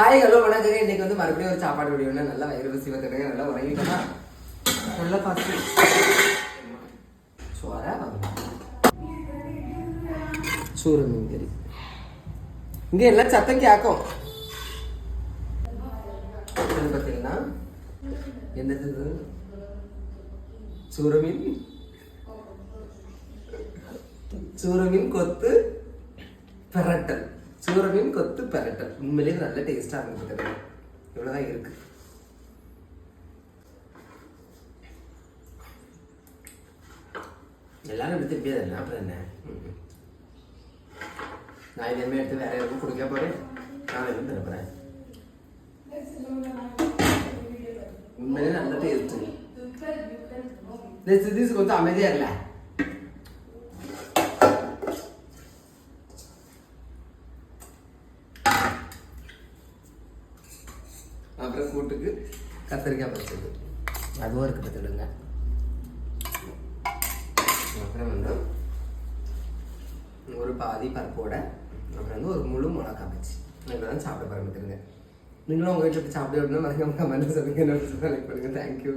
Hi hello வணக்கங்க. இன்னைக்கு வந்து மறுபடியும் ஒரு சாப்பாடு வீடியோன்னு நல்லா வயிறு ருசி வந்துடுங்க. நல்லா உறங்கிட்டோமா, நல்லா பார்த்து சோறா சூறு மீன் கறி. இங்கே எல்லாம் சத்தம் கேட்கும். பார்த்தீங்கன்னா என்னது இது? சூரமீன், சூரமீன் கொத்து பெரட்டல். சூரமீன் கொத்து பெரட்டல் உண்மையிலேயே நல்ல டேஸ்டா இருந்துருக்கு. இவ்வளவுதான் இருக்கு. எல்லாரும் எடுத்து திருப்பியது அப்புறம் என்ன, நான் இதே எடுத்து வேற யாருக்கும் கொடுக்க போறேன். நான் எதுவும் தரப்போறேன். உண்மையிலே நல்ல டேஸ்ட். சித்திஸ் கொஞ்சம் அமைதியா இல்ல. அப்புறம் கூட்டுக்கு கத்திரிக்காய் பச்சது அதுவும் இருக்கு பார்த்துடுங்க. அப்புறம் வந்து ஒரு பாதி பருப்போட அப்புறம் வந்து ஒரு முழு மிளகா பச்சி இப்பதான் சாப்பிட பரம்பிட்டுருங்க. நீங்களும் உங்க வீட்டில் சாப்பிட விடணும் மறக்காம கமெண்ட் சொல்லுங்க. என்னோட லைக் பண்ணுங்க. தேங்க்யூ.